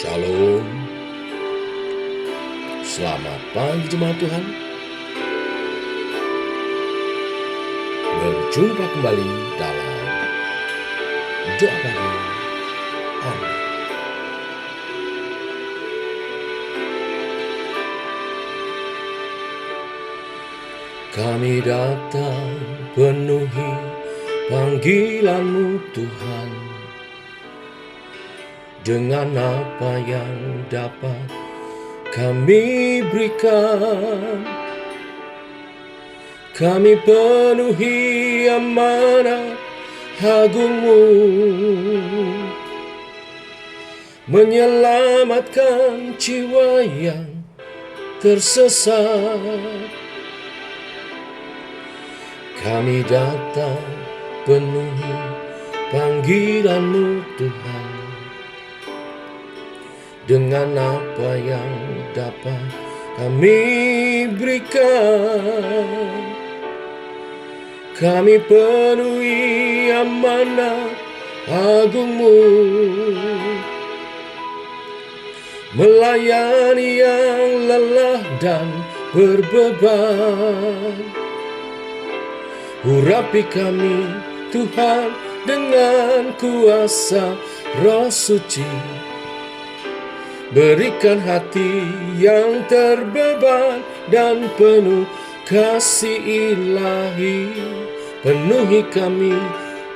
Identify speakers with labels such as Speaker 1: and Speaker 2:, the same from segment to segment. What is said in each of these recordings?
Speaker 1: Shalom, selamat pagi jemaat Tuhan. Berjumpa kembali dalam doa pagi Anda. Kami datang penuhi panggilan-Mu Tuhan, dengan apa yang dapat kami berikan. Kami penuhi amanat agung-Mu, menyelamatkan jiwa yang tersesat. Kami datang penuhi panggilan-Mu Tuhan, dengan apa yang dapat kami berikan. Kami penuhi amanat agung-Mu, melayani yang lelah dan berbeban. Urapi kami Tuhan dengan kuasa Roh Suci, berikan hati yang terbeban dan penuh kasih ilahi. Penuhi kami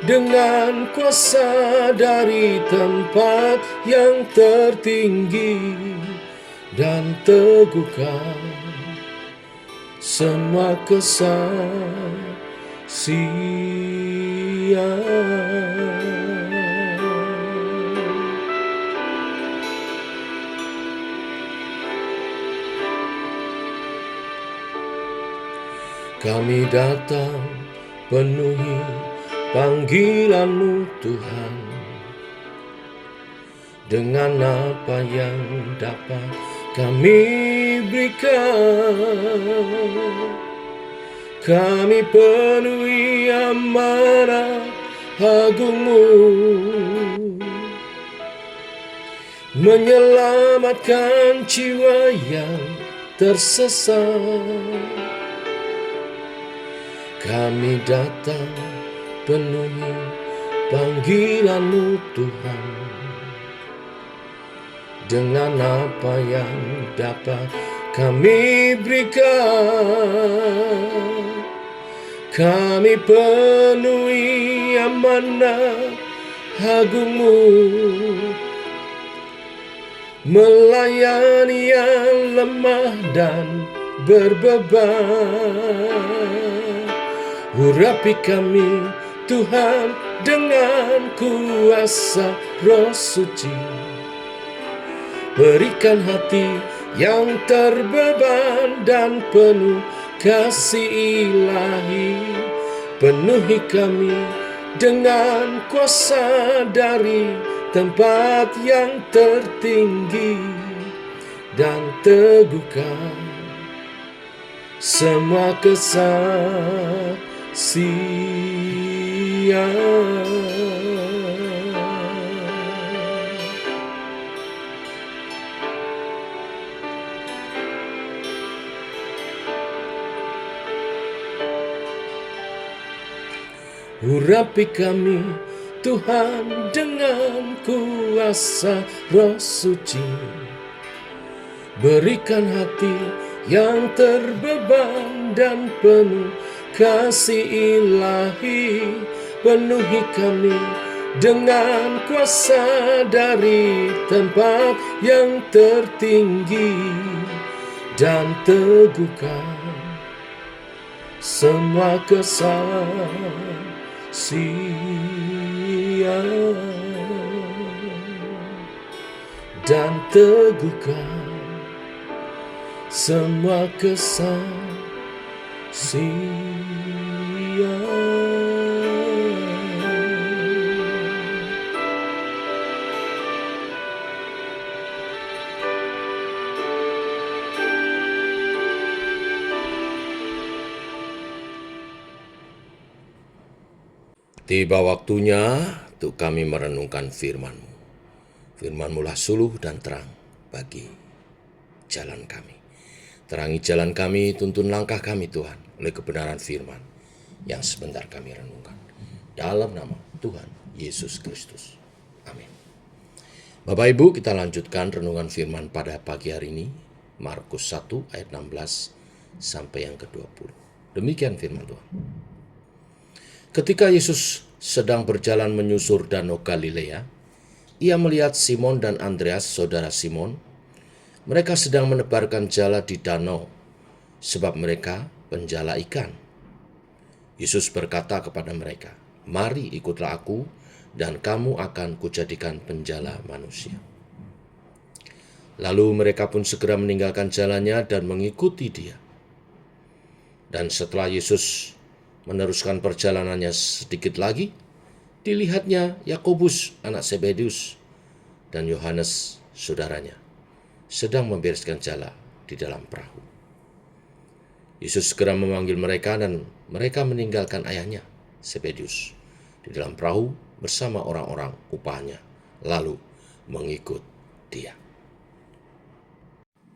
Speaker 1: dengan kuasa dari tempat yang tertinggi, dan teguhkan semua kesaksian. Kami datang penuhi panggilan-Mu Tuhan, dengan apa yang dapat kami berikan. Kami penuhi amanat agung-Mu, menyelamatkan jiwa yang tersesat. Kami datang penuhi panggilan-Mu Tuhan, dengan apa yang dapat kami berikan. Kami penuhi amanat agung-Mu, melayani yang lemah dan berbeban. Urapi kami Tuhan dengan kuasa Roh Suci, berikan hati yang terbeban dan penuh kasih ilahi. Penuhi kami dengan kuasa dari tempat yang tertinggi, dan teguhkan semua kesaksian. Urapi kami Tuhan dengan kuasa Roh Suci, berikan hati yang terbeban dan penuh kasih ilahi. Penuhi kami dengan kuasa dari tempat yang tertinggi, dan teguhkan semua kesaksian. Dan teguhkan semua kesaksian. Tiba waktunya untuk kami merenungkan firman-Mu. Firman-Mu-lah suluh dan terang bagi jalan kami. Terangi jalan kami, tuntun langkah kami Tuhan, oleh kebenaran firman yang sebentar kami renungkan. Dalam nama Tuhan Yesus Kristus. Amin. Bapak Ibu, kita lanjutkan renungan firman pada pagi hari ini. Markus 1 ayat 16 sampai yang ke-20. Demikian firman Tuhan. Ketika Yesus sedang berjalan menyusur danau Galilea, ia melihat Simon dan Andreas, saudara Simon. Mereka sedang menebarkan jala di danau, sebab mereka penjala ikan. Yesus berkata kepada mereka, "Mari ikutlah aku, dan kamu akan kujadikan penjala manusia." Lalu mereka pun segera meninggalkan jalannya dan mengikuti dia. Dan setelah Yesus meneruskan perjalanannya sedikit lagi, dilihatnya Yakobus anak Zebedeus dan Yohanes saudaranya sedang membereskan jala di dalam perahu. Yesus segera memanggil mereka dan mereka meninggalkan ayahnya Zebedeus di dalam perahu bersama orang-orang upahnya, lalu mengikut dia.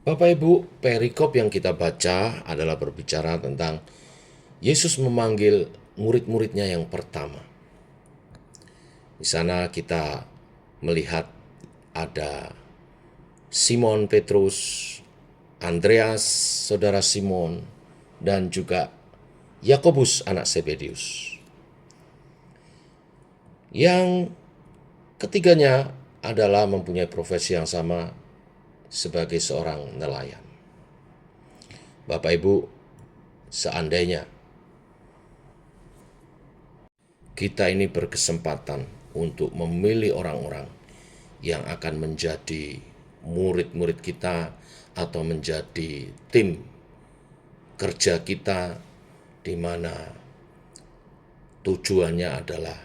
Speaker 1: Bapak Ibu, perikop yang kita baca adalah berbicara tentang Yesus memanggil murid-muridnya yang pertama. Di sana kita melihat ada Simon Petrus, Andreas, saudara Simon, dan juga Yakobus anak Zebedeus. Yang ketiganya adalah mempunyai profesi yang sama sebagai seorang nelayan. Bapak Ibu, seandainya kita ini berkesempatan untuk memilih orang-orang yang akan menjadi murid-murid kita atau menjadi tim kerja kita, di mana tujuannya adalah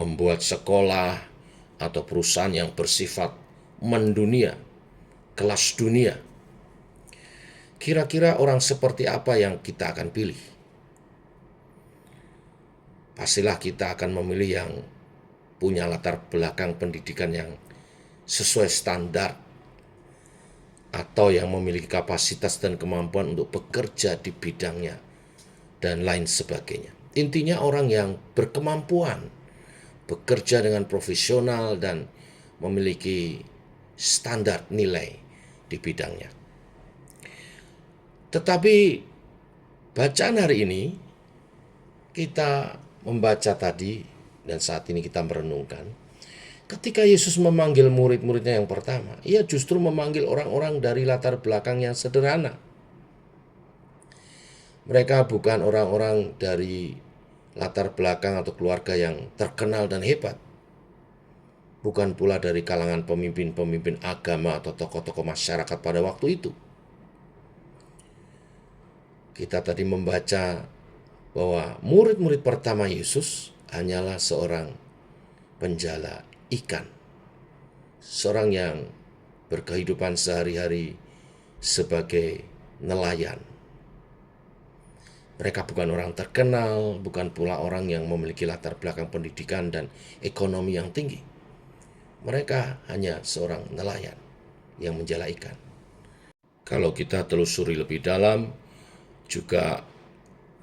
Speaker 1: membuat sekolah atau perusahaan yang bersifat mendunia, kelas dunia. Kira-kira orang seperti apa yang kita akan pilih? Pastilah kita akan memilih yang punya latar belakang pendidikan yang sesuai standar, atau yang memiliki kapasitas dan kemampuan untuk bekerja di bidangnya, dan lain sebagainya. Intinya orang yang berkemampuan bekerja dengan profesional dan memiliki standar nilai di bidangnya. Tetapi bacaan hari ini kita membaca tadi dan saat ini kita merenungkan, ketika Yesus memanggil murid-muridnya yang pertama, ia justru memanggil orang-orang dari latar belakang yang sederhana. Mereka bukan orang-orang dari latar belakang atau keluarga yang terkenal dan hebat. Bukan pula dari kalangan pemimpin-pemimpin agama atau tokoh-tokoh masyarakat pada waktu itu. Kita tadi membaca bahwa murid-murid pertama Yesus hanyalah seorang penjala ikan. Seorang yang berkehidupan sehari-hari sebagai nelayan. Mereka bukan orang terkenal, bukan pula orang yang memiliki latar belakang pendidikan dan ekonomi yang tinggi. Mereka hanya seorang nelayan yang menjala ikan. Kalau kita telusuri lebih dalam, juga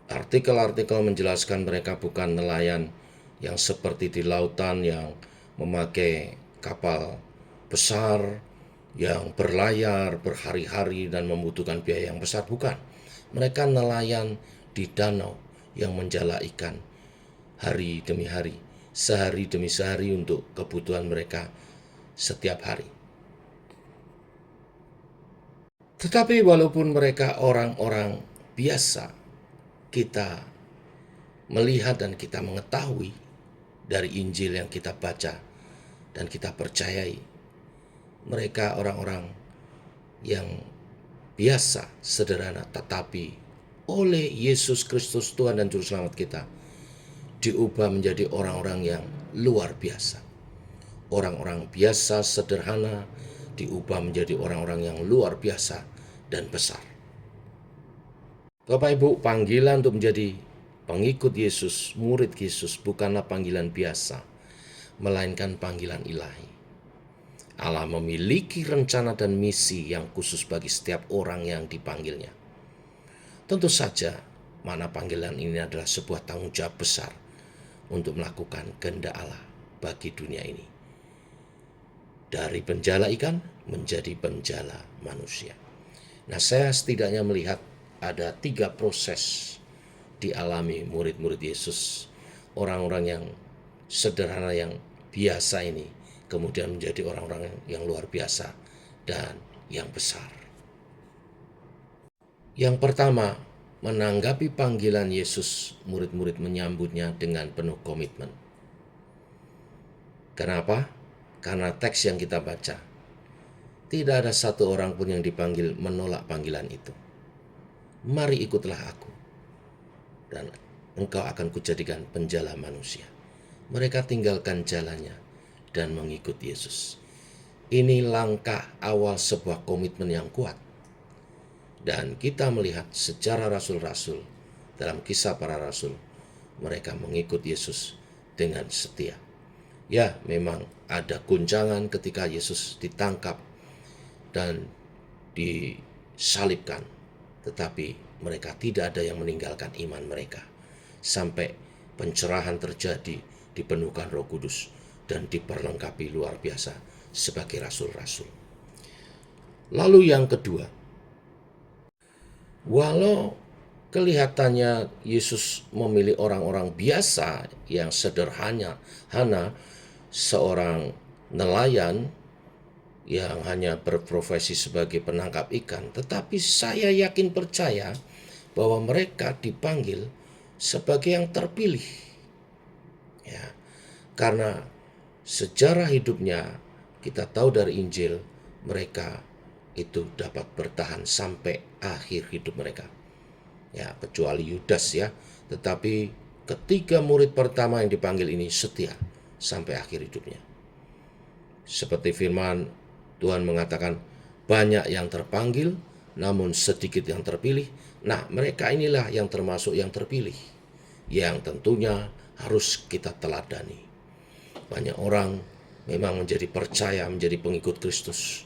Speaker 1: artikel-artikel menjelaskan mereka bukan nelayan yang seperti di lautan yang memakai kapal besar, yang berlayar berhari-hari dan membutuhkan biaya yang besar. Bukan. Mereka nelayan di danau yang menjala ikan hari demi hari, sehari demi sehari untuk kebutuhan mereka setiap hari. Tetapi walaupun mereka orang-orang biasa, kita melihat dan kita mengetahui dari Injil yang kita baca dan kita percayai, mereka orang-orang yang biasa, sederhana, tetapi oleh Yesus Kristus Tuhan dan Juru Selamat kita diubah menjadi orang-orang yang luar biasa. Orang-orang biasa, sederhana, diubah menjadi orang-orang yang luar biasa dan besar. Bapak Ibu, panggilan untuk menjadi pengikut Yesus, murid Yesus bukanlah panggilan biasa, melainkan panggilan ilahi. Allah memiliki rencana dan misi yang khusus bagi setiap orang yang dipanggilnya. Tentu saja, mana panggilan ini adalah sebuah tanggung jawab besar untuk melakukan kehendak Allah bagi dunia ini. Dari penjala ikan menjadi penjala manusia. Nah, saya setidaknya melihat ada 3 proses dialami murid-murid Yesus. Orang-orang yang sederhana, yang biasa ini, kemudian menjadi orang-orang yang luar biasa dan yang besar. Yang pertama, menanggapi panggilan Yesus, murid-murid menyambutnya dengan penuh komitmen. Kenapa? Karena teks yang kita baca, tidak ada satu orang pun yang dipanggil menolak panggilan itu. Mari ikutlah aku, dan engkau akan kujadikan penjala manusia. Mereka tinggalkan jalannya dan mengikut Yesus. Ini langkah awal sebuah komitmen yang kuat. Dan kita melihat sejarah rasul-rasul, dalam kisah para rasul, mereka mengikut Yesus dengan setia. Ya, memang ada guncangan ketika Yesus ditangkap dan disalibkan, tetapi mereka tidak ada yang meninggalkan iman mereka sampai pencerahan terjadi, dipenuhkan Roh Kudus dan diperlengkapi luar biasa sebagai rasul-rasul. Lalu yang kedua, walau kelihatannya Yesus memilih orang-orang biasa yang sederhana, seorang nelayan yang hanya berprofesi sebagai penangkap ikan, tetapi saya yakin percaya bahwa mereka dipanggil sebagai yang terpilih. Ya, karena sejarah hidupnya kita tahu dari Injil, mereka itu dapat bertahan sampai akhir hidup mereka. Ya, kecuali Yudas ya, tetapi ketiga murid pertama yang dipanggil ini setia sampai akhir hidupnya. Seperti firman Tuhan mengatakan, banyak yang terpanggil, namun sedikit yang terpilih. Nah, mereka inilah yang termasuk yang terpilih, yang tentunya harus kita teladani. Banyak orang memang menjadi percaya, menjadi pengikut Kristus,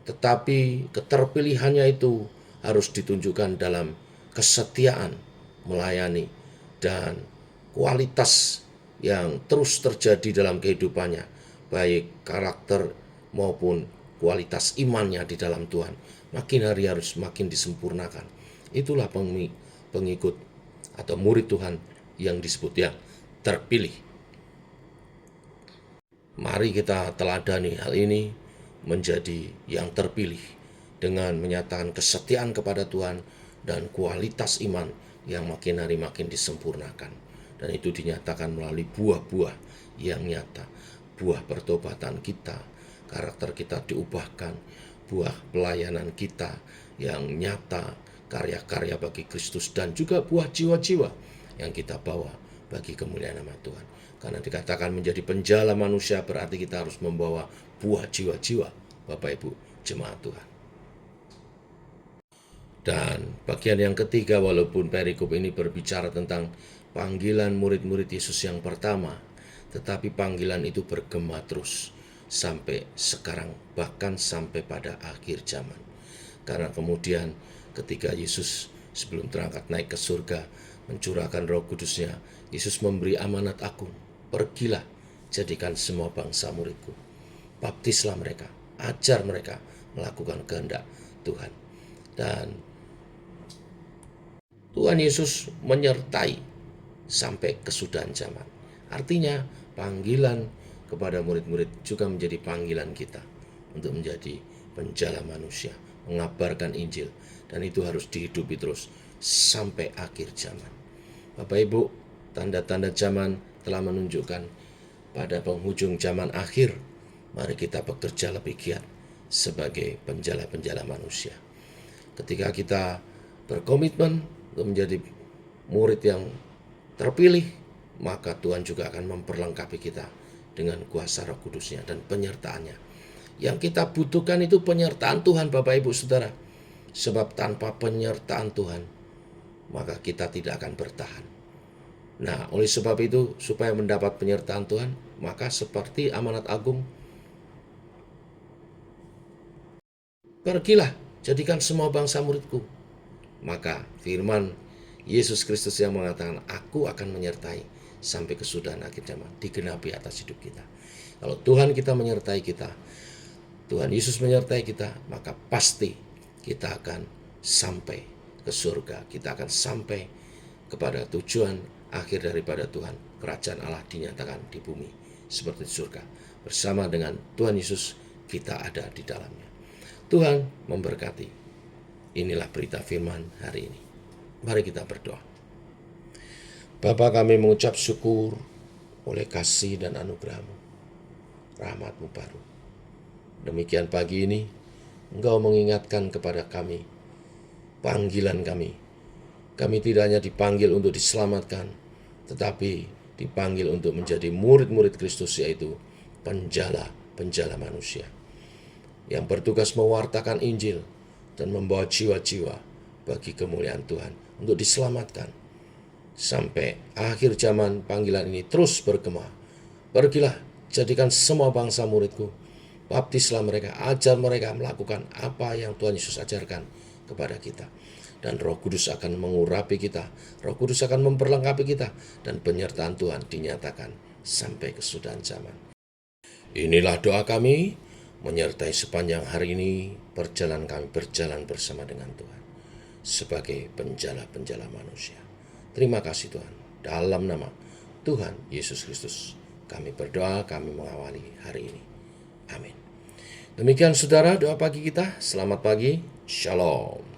Speaker 1: tetapi keterpilihannya itu harus ditunjukkan dalam kesetiaan melayani dan kualitas yang terus terjadi dalam kehidupannya, baik karakter maupun kualitas imannya di dalam Tuhan, makin hari harus makin disempurnakan. Itulah pengikut atau murid Tuhan yang disebut yang terpilih. Mari kita teladani hal ini, menjadi yang terpilih dengan menyatakan kesetiaan kepada Tuhan dan kualitas iman yang makin hari makin disempurnakan. Dan itu dinyatakan melalui buah-buah yang nyata. Buah pertobatan kita, karakter kita diubahkan, buah pelayanan kita yang nyata, karya-karya bagi Kristus, dan juga buah jiwa-jiwa yang kita bawa bagi kemuliaan nama Tuhan. Karena dikatakan menjadi penjala manusia berarti kita harus membawa buah jiwa-jiwa, Bapak Ibu jemaat Tuhan. Dan bagian yang ketiga, walaupun perikop ini berbicara tentang panggilan murid-murid Yesus yang pertama, tetapi panggilan itu bergema terus sampai sekarang, bahkan sampai pada akhir zaman. Karena kemudian ketika Yesus sebelum terangkat naik ke surga, mencurahkan Roh Kudusnya, Yesus memberi amanat agung, pergilah, jadikan semua bangsa muridku. Baptislah mereka, ajar mereka melakukan kehendak Tuhan. Dan Tuhan Yesus menyertai sampai kesudahan zaman. Artinya panggilan kepada murid-murid juga menjadi panggilan kita untuk menjadi penjala manusia, mengabarkan Injil, dan itu harus dihidupi terus sampai akhir zaman. Bapak Ibu, tanda-tanda zaman telah menunjukkan pada penghujung zaman akhir, mari kita bekerja lebih giat sebagai penjala-penjala manusia. Ketika kita berkomitmen untuk menjadi murid yang terpilih, maka Tuhan juga akan memperlengkapi kita dengan kuasa Roh Kudusnya dan penyertaannya. Yang kita butuhkan itu penyertaan Tuhan, Bapak Ibu Saudara. Sebab tanpa penyertaan Tuhan, maka kita tidak akan bertahan. Nah, oleh sebab itu, supaya mendapat penyertaan Tuhan, maka seperti amanat agung, pergilah, jadikan semua bangsa muridku. Maka firman Yesus Kristus yang mengatakan, aku akan menyertai sampai kesudahan akhir zaman, digenapi atas hidup kita. Kalau Tuhan kita menyertai kita, Tuhan Yesus menyertai kita, maka pasti kita akan sampai ke surga. Kita akan sampai kepada tujuan akhir daripada Tuhan. Kerajaan Allah dinyatakan di bumi seperti di surga. Bersama dengan Tuhan Yesus kita ada di dalamnya. Tuhan memberkati. Inilah berita firman hari ini. Mari kita berdoa. Bapa, kami mengucap syukur oleh kasih dan anugerah-Mu, rahmat-Mu baru. Demikian pagi ini, Engkau mengingatkan kepada kami, panggilan kami. Kami tidak hanya dipanggil untuk diselamatkan, tetapi dipanggil untuk menjadi murid-murid Kristus, yaitu penjala manusia, yang bertugas mewartakan Injil dan membawa jiwa-jiwa bagi kemuliaan Tuhan untuk diselamatkan. Sampai akhir zaman panggilan ini terus bergema. Pergilah, jadikan semua bangsa muridku. Baptislah mereka, ajar mereka melakukan apa yang Tuhan Yesus ajarkan kepada kita. Dan Roh Kudus akan mengurapi kita, Roh Kudus akan memperlengkapi kita, dan penyertaan Tuhan dinyatakan sampai kesudahan zaman. Inilah doa kami, menyertai sepanjang hari ini, perjalanan kami berjalan bersama dengan Tuhan, sebagai penjala-penjala manusia. Terima kasih Tuhan, dalam nama Tuhan Yesus Kristus, kami berdoa, kami mengawali hari ini. Amin. Demikian saudara doa pagi kita. Selamat pagi. Shalom.